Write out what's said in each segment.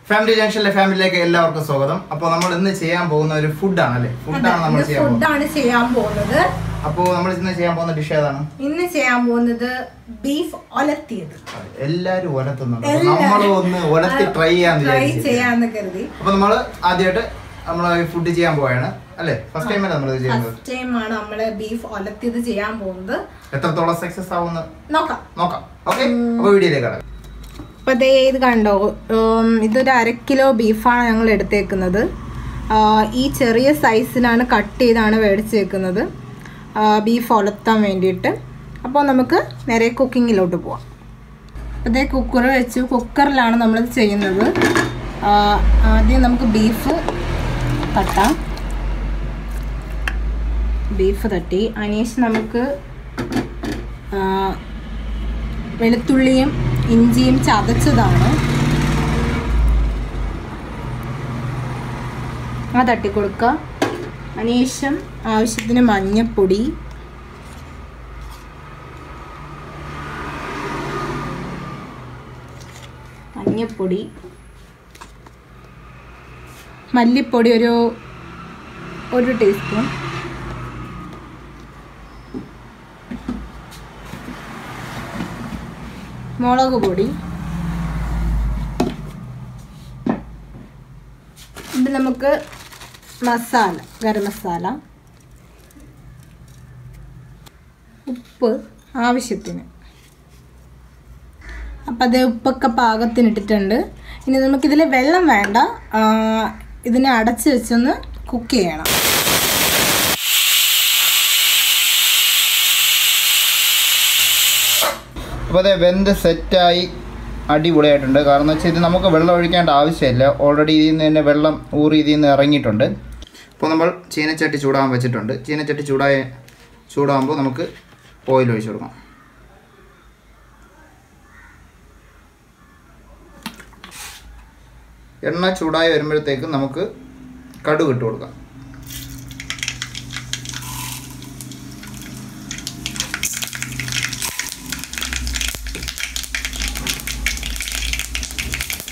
Family ജംഗ്ഷനിലെ ഫാമിലിയിലേക്ക് എല്ലാവർക്കും സ്വാഗതം. അപ്പോൾ നമ്മൾ ഇന്ന് ചെയ്യാൻ പോകുന്ന ഒരു ഫുഡാണ് അല്ലേ? ഫുഡാണ് നമ്മൾ ചെയ്യാൻ പോകുന്നത്. അപ്പോൾ നമ്മൾ ഇന്ന് ചെയ്യാൻ പോകുന്ന ഡിഷ് ഏതാണ്? ഇന്ന് ചെയ്യാൻ പോകുന്നത് ബീഫ് ഒലത്തിയത്. എല്ലാരും ഒലത്തുന്നുണ്ട്, നമ്മൾ ഒന്ന് ഒലത്തി ട്രൈ ചെയ്യാന്ന് കരുതി. അപ്പൊ നമ്മൾ ആദ്യമായിട്ട് നമ്മൾ ഫുഡ് ചെയ്യാൻ പോവാണ് അല്ലേ? ഫസ്റ്റ് ടൈം അല്ലേ നമ്മൾ ചെയ്യുന്നത്? ഫസ്റ്റ് ടൈം ആണ് നമ്മള് ബീഫ് ഒലത്തിയത് ചെയ്യാൻ പോകുന്നത്. എത്രത്തോളം സക്സസ് ആവുമെന്ന് നോക്കാം. ഓക്കെ, അപ്പോൾ വീഡിയോയിലേക്ക് കടക്കാം. അപ്പോൾ ഇത് കണ്ടോ, ഇതൊരു 1/2 കിലോ ബീഫാണ് ഞങ്ങൾ എടുത്തേക്കുന്നത്. ഈ ചെറിയ സൈസിലാണ് കട്ട് ചെയ്താണ് മേടിച്ചേക്കുന്നത് ബീഫ് ഒലത്താൻ വേണ്ടിയിട്ട്. അപ്പോൾ നമുക്ക് നേരെ കുക്കിങ്ങിലോട്ട് പോവാം. അപ്പോൾ കുക്കർ വെച്ച് കുക്കറിലാണ് നമ്മളിത് ചെയ്യുന്നത്. ആദ്യം നമുക്ക് ബീഫ് തട്ടാം. ബീഫ് തട്ടി അതിനുശേഷം നമുക്ക് വെളുത്തുള്ളിയും ഇഞ്ചിയും ചതച്ചതാണ് അത് തട്ടിക്കൊടുക്കുക. അതിനുശേഷം ആവശ്യത്തിന് മഞ്ഞൾപ്പൊടി, മല്ലിപ്പൊടി ഒരു ടീസ്പൂൺ, മുളക് പൊടി. ഇത് നമുക്ക് മസാല, ഗരം മസാല, ഉപ്പ് ആവശ്യത്തിന്. അപ്പം അത് ഉപ്പൊക്കെ പാകത്തിനിട്ടിട്ടുണ്ട്. ഇനി നമുക്കിതിൽ വെള്ളം വേണ്ട, ഇതിനെ അടച്ച് വെച്ചൊന്ന് കുക്ക് ചെയ്യണം. അപ്പോൾ അത് വെന്ത് സെറ്റായി അടിപൊളിയായിട്ടുണ്ട്. കാരണം എന്ന് വെച്ചാൽ ഇത് നമുക്ക് വെള്ളം ഒഴിക്കേണ്ട ആവശ്യമില്ല, ഓൾറെഡി ഇതിൽ നിന്ന് തന്നെ വെള്ളം ഇതിൽ നിന്ന് ഇറങ്ങിയിട്ടുണ്ട്. അപ്പോൾ നമ്മൾ ചീനച്ചട്ടി ചൂടാകാൻ വെച്ചിട്ടുണ്ട്. ചീനച്ചട്ടി ചൂടാകുമ്പോൾ നമുക്ക് ഓയിൽ ഒഴിച്ചു കൊടുക്കാം. എണ്ണ ചൂടായി വരുമ്പോഴത്തേക്കും നമുക്ക് കടുക് ഇട്ട് കൊടുക്കാം.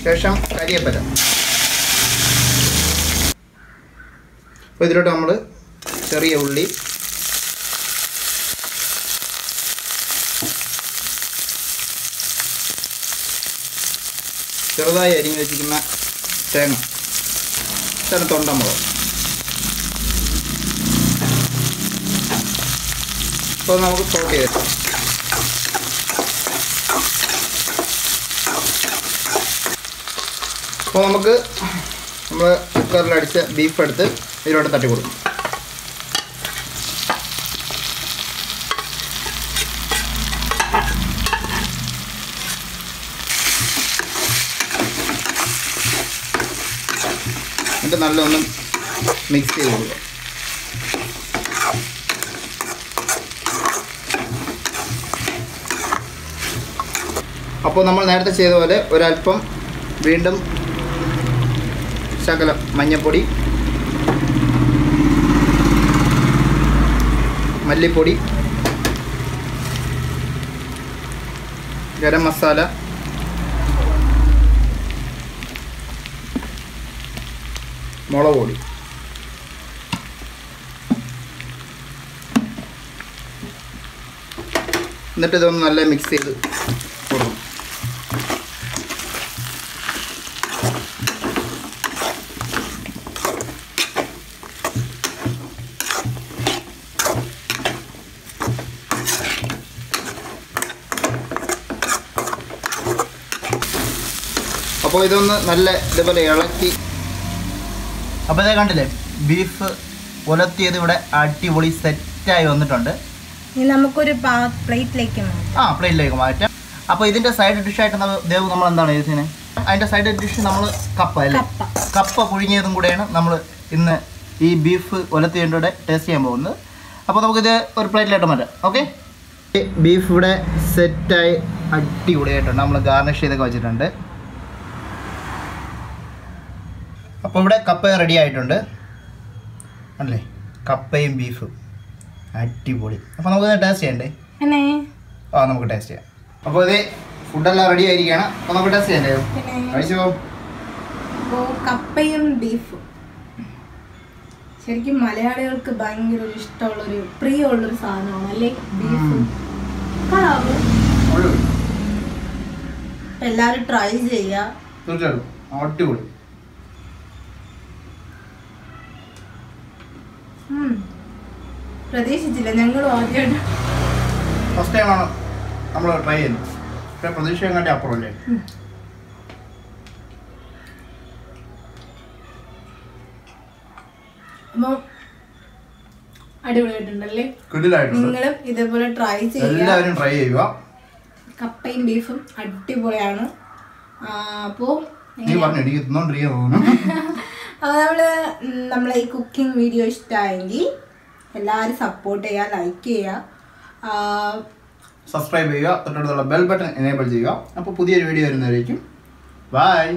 ശേഷം കരിയേപ്പില. അപ്പോൾ ഇതിലോട്ട് നമ്മൾ ചെറിയ ഉള്ളി, ചെറുതായി അരിഞ്ഞ് വെച്ചിരിക്കുന്ന തേങ്ങ, തൊണ്ടമുളക്. അപ്പോൾ നമുക്ക് സോട്ട് ചെയ്തിട്ട് അപ്പോൾ നമുക്ക് നമ്മൾ കുക്കറിലടിച്ച ബീഫ് എടുത്ത് ഇതിലോട്ട് തട്ടി കൊടുക്കും. എന്നിട്ട് നല്ലൊന്നും മിക്സ് ചെയ്ത് കൊടുക്കുക. അപ്പോൾ നമ്മൾ നേരത്തെ ചെയ്ത പോലെ ഒരല്പം വീണ്ടും ശകലം മഞ്ഞൾപ്പൊടി, മല്ലിപ്പൊടി, ഗരം മസാല, മുളക് പൊടി. എന്നിട്ട് ഇതൊന്ന് നല്ല മിക്സ് ചെയ്ത് കൊടുക്കണം. അപ്പോൾ ഇതൊന്ന് നല്ല ഇതുപോലെ ഇളക്കി. അപ്പോൾ ഇതേ കണ്ടില്ലേ, ബീഫ് ഉലത്തിയത് ഇവിടെ അടിപൊളി സെറ്റായി വന്നിട്ടുണ്ട്. ഇനി നമുക്കൊരു പ്ലേറ്റിലേക്ക് മാറ്റാം. അപ്പോൾ ഇതിൻ്റെ സൈഡ് ഡിഷായിട്ട് ദേവ് നമ്മൾ എന്താണ് ചെയ്യുന്നത്? അതിൻ്റെ സൈഡ് ഡിഷ് നമ്മൾ കപ്പ അല്ലേ? കപ്പ പുഴുങ്ങിയതും കൂടെയാണ് നമ്മൾ ഇന്ന് ഈ ബീഫ് ഉലത്തിയതിൻ്റെ കൂടെ ടേസ്റ്റ് ചെയ്യാൻ പോകുന്നത്. അപ്പോൾ നമുക്കിത് ഒരു പ്ലേറ്റിലായിട്ട് മാറ്റാം. ഓക്കെ, ബീഫ് ഇവിടെ സെറ്റായി അടിപൊളിയായിട്ടുണ്ട്. നമ്മൾ ഗാർണിഷ് ചെയ്തൊക്കെ വെച്ചിട്ടുണ്ട്. അപ്പോൾ ഇവിടെ കപ്പ റെഡി ആയിട്ടുണ്ട് അല്ലേ? കപ്പയും ബീഫും അടിപൊളി. അപ്പോൾ നമുക്ക് ടേസ്റ്റ് ചെയ്യണ്ടേ? നമുക്ക് ടേസ്റ്റ് ചെയ്യാം. അപ്പോൾ ഇത് ഫുഡെല്ലാം റെഡി ആയിരിക്കുകയാണ്. അപ്പോൾ നമുക്ക് ടേസ്റ്റ് ചെയ്യണ്ടേ? കഴിച്ചോ. അപ്പോൾ കപ്പയും ബീഫും ശരിക്കും മലയാളികൾക്ക് ഭയങ്കര ഒരു ഇഷ്ടമുള്ളൊരു പ്രിയമുള്ളൊരു സാധനമാണ് അല്ലേ ബീഫ്. കളാവും എല്ലാവരും ട്രൈ ചെയ്യുക. തീർച്ചയായിട്ടും അടിപൊളി. പ്രതീക്ഷിച്ചില്ല, ഞങ്ങളും ആദ്യമായിട്ട് ഫസ്റ്റ് ടൈമാണ് നമ്മൾ ട്രൈ ചെയ്യുന്നത്. പക്ഷേ പ്രതീക്ഷയും കാട്ടി അപ്പുറമല്ലേ. അപ്പോൾ അടിപൊളിയായിട്ടുണ്ടല്ലേ. നിങ്ങളും ഇതേപോലെ ട്രൈ ചെയ്യുക. എല്ലാവരും ട്രൈ ചെയ്യുക. കപ്പയും ബീഫും അടിപൊളിയാണ്. അപ്പോൾ നമ്മളെ ഈ കുക്കിംഗ് വീഡിയോ ഇഷ്ടമായെങ്കിൽ എല്ലാവരും സപ്പോർട്ട് ചെയ്യുക, ലൈക്ക് ചെയ്യുക, സബ്സ്ക്രൈബ് ചെയ്യുക, തൊട്ടടുത്തുള്ള ബെൽ ബട്ടൺ എനേബിൾ ചെയ്യുക. അപ്പോൾ പുതിയൊരു വീഡിയോ വരുന്നതായിരിക്കും. ബൈ.